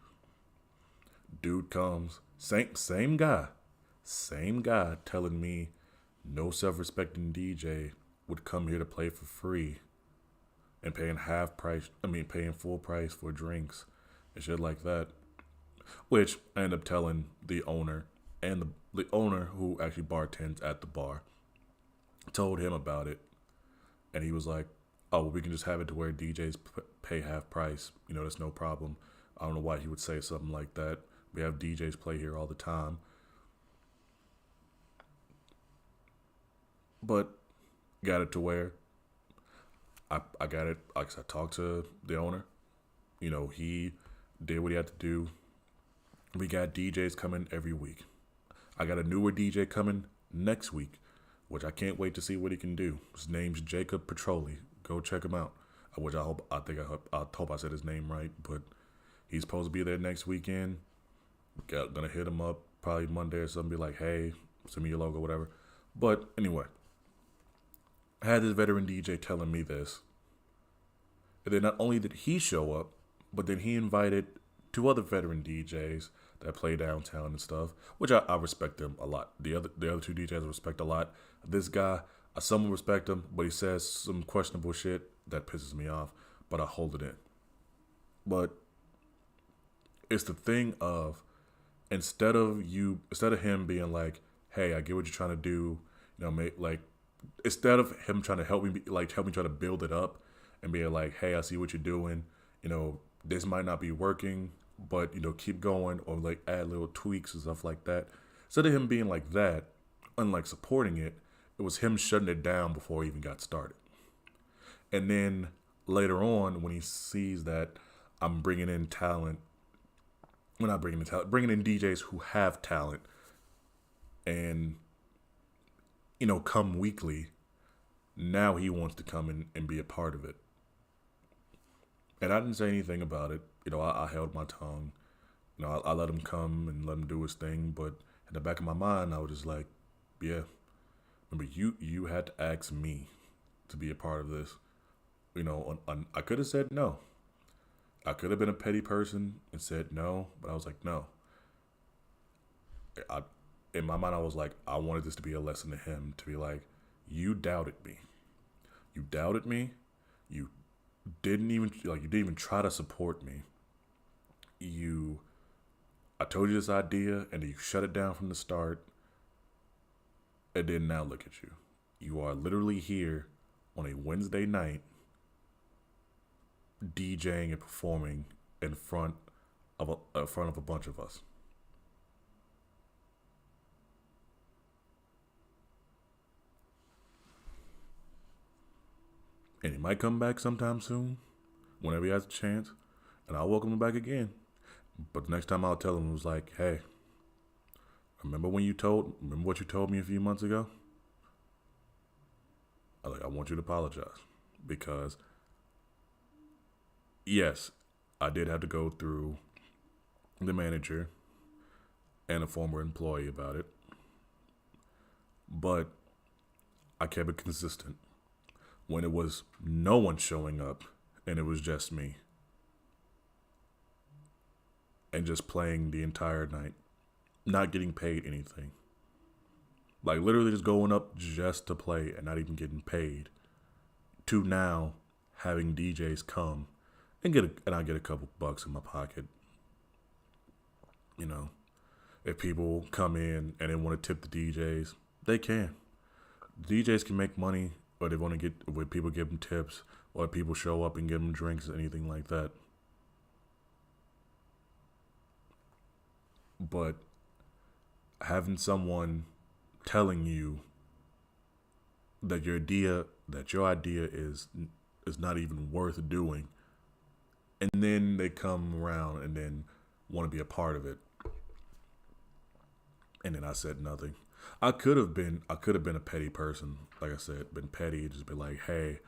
Dude comes, same guy telling me no self-respecting DJ would come here to play for free and paying full price for drinks and shit like that. Which I ended up telling the owner, and the owner who actually bartends at the bar told him about it, and he was like, oh, well, we can just have it to where DJs pay half price. That's no problem. I don't know why he would say something like that. We have DJs play here all the time. But got it to where I got it. Like I talked to the owner. He did what he had to do. We got DJs coming every week. I got a newer DJ coming next week, which I can't wait to see what he can do. His name's Jacob Petroli. Go check him out. I hope I said his name right, but he's supposed to be there next weekend. Gonna hit him up probably Monday or something. Be like, hey, send me your logo, whatever. But anyway, I had this veteran DJ telling me this, and then not only did he show up, but then he invited 2 other veteran DJs that play downtown and stuff, which I respect them a lot. The other 2 DJs I respect a lot. This guy, I somewhat respect him, but he says some questionable shit that pisses me off, but I hold it in. But it's the thing of instead of him being like, hey, I get what you're trying to do, instead of him trying to help me try to build it up and be like, hey, I see what you're doing, this might not be working, but keep going, or like add little tweaks and stuff like that. Instead of him being like that, unlike supporting it, it was him shutting it down before he even got started. And then later on, when he sees that I'm bringing in talent, bringing in DJs who have talent, and come weekly, now he wants to come in and be a part of it. And I didn't say anything about it. I held my tongue. I let him come and let him do his thing. But in the back of my mind, I was just like, yeah, remember, you had to ask me to be a part of this. I could have said no. I could have been a petty person and said no, but I was like, no. In my mind, I was like, I wanted this to be a lesson to him, to be like, you doubted me. You doubted me. You didn't even try to support me. I told you this idea, and you shut it down from the start. And then now look at you. You are literally here on a Wednesday night, DJing and performing in front of a bunch of us. And he might come back sometime soon, whenever he has a chance, and I'll welcome him back again. But the next time I'll tell him, it was like, hey, remember what you told me a few months ago? I want you to apologize, because yes, I did have to go through the manager and a former employee about it, but I kept it consistent. When it was no one showing up and it was just me, and just playing the entire night, not getting paid anything. Like literally just going up just to play and not even getting paid, to now having DJs come and I get a couple bucks in my pocket. You know, if people come in and they want to tip the DJs, they can. DJs can make money, or they want to get when people give them tips, or people show up and give them drinks, anything like that. But having someone telling you that your idea is not even worth doing, and then they come around and then want to be a part of it, and then I said nothing. I could have been a petty person, like I said, been petty, just be like, hey,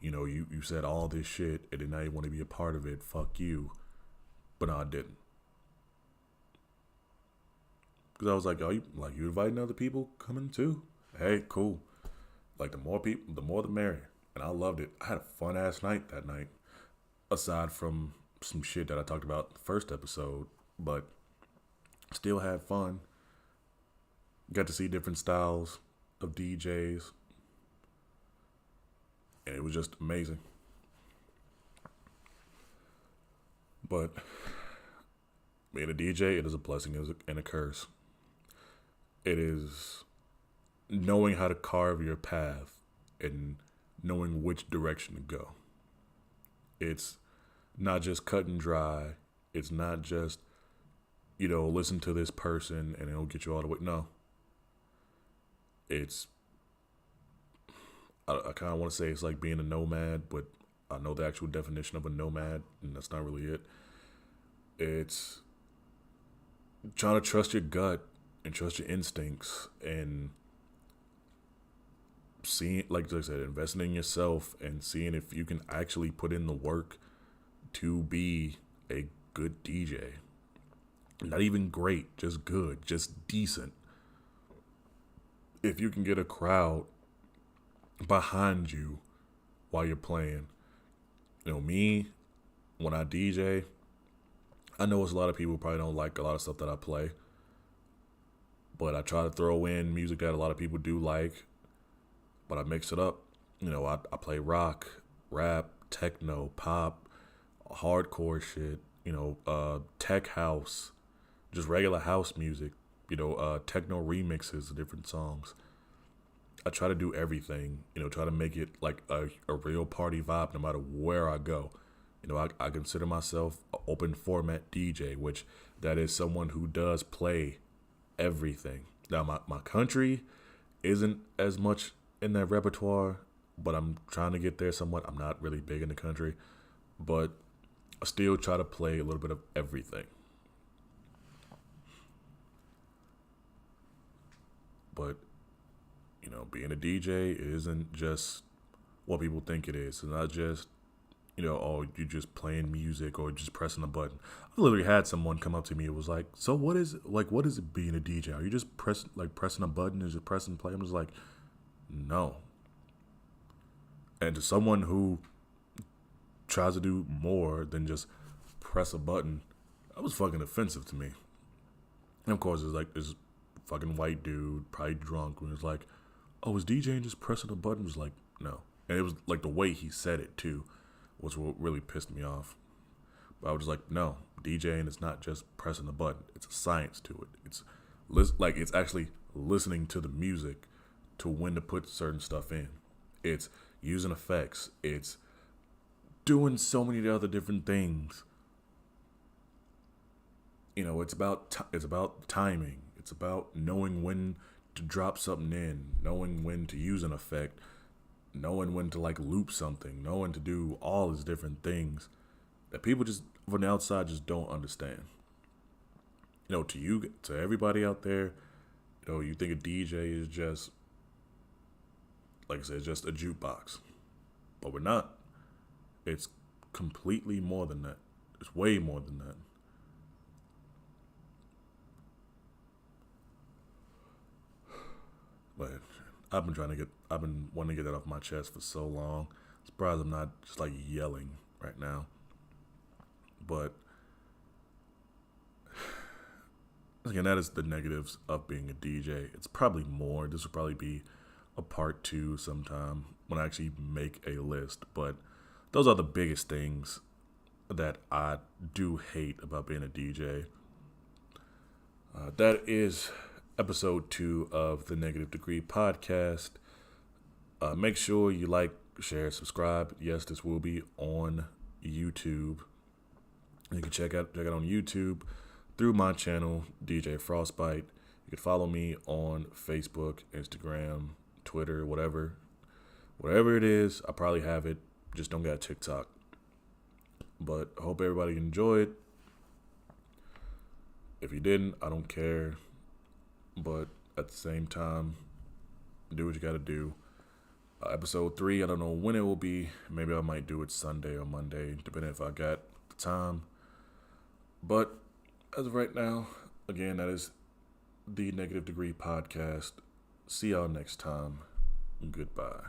you said all this shit, and then now you want to be a part of it. Fuck you. But no, I didn't, because I was like, oh, you inviting other people coming too? Hey, cool. Like the more people, the more the merrier. And I loved it. I had a fun ass night that night. Aside from some shit that I talked about in the first episode, but still had fun. Got to see different styles of DJs, and it was just amazing. But being a DJ, it is a blessing and a curse. It is knowing how to carve your path and knowing which direction to go. It's not just cut and dry. It's not just, listen to this person and it'll get you all the way. No. It's, I kind of want to say it's like being a nomad, but I know the actual definition of a nomad, and that's not really it. It's trying to trust your gut and trust your instincts and seeing, like I said, investing in yourself and seeing if you can actually put in the work to be a good DJ. Not even great, just good, just decent. If you can get a crowd behind you while you're playing. Me, when I DJ, I know it's a lot of people who probably don't like a lot of stuff that I play, but I try to throw in music that a lot of people do like, but I mix it up. I play rock, rap, techno, pop, hardcore shit, tech house, just regular house music, techno remixes of different songs. I try to do everything, try to make it like a real party vibe no matter where I go. I consider myself an open format DJ, which that is someone who does play everything. Now, my country isn't as much in that repertoire, but I'm trying to get there somewhat. I'm not really big in the country, but I still try to play a little bit of everything. But, being a DJ isn't just what people think it is. It's not just, oh, you're just playing music or just pressing a button. I literally had someone come up to me and was like, so what is it being a DJ? Are you just pressing a button and just pressing play? I'm just like, no. And to someone who tries to do more than just press a button, that was fucking offensive to me. And of course, it's like this fucking white dude, probably drunk, and was like, oh, is DJing just pressing a button? I was like, no. And it was like the way he said it too was what really pissed me off. But I was just like, no, DJing is not just pressing a button. It's a science to it. It's actually listening to the music to when to put certain stuff in. It's using effects. It's doing so many other different things. It's about timing. It's about knowing when to drop something in, knowing when to use an effect, knowing when to loop something, knowing to do all these different things that people just from the outside just don't understand. To everybody out there, you think a DJ is just, like I said, just a jukebox, but we're not. It's completely more than that. It's way more than that. But I've been wanting to get that off my chest for so long. Surprised I'm not just yelling right now. But again, that is the negatives of being a DJ. It's probably more. This will probably be a part 2 sometime when I actually make a list. But those are the biggest things that I do hate about being a DJ. That is episode 2 of the Negative Degree podcast. Make sure you like, share, subscribe. Yes, this will be on YouTube. You can check it on YouTube through my channel, DJ Frostbite. You can follow me on Facebook, Instagram, Twitter, whatever it is. I probably have it. Just don't got TikTok. But I hope everybody enjoyed. If you didn't, I don't care. But at the same time, do what you got to do. Episode 3, I don't know when it will be. Maybe I might do it Sunday or Monday, depending if I got the time. But as of right now, again, that is the Negative Degree podcast. See y'all next time. Goodbye.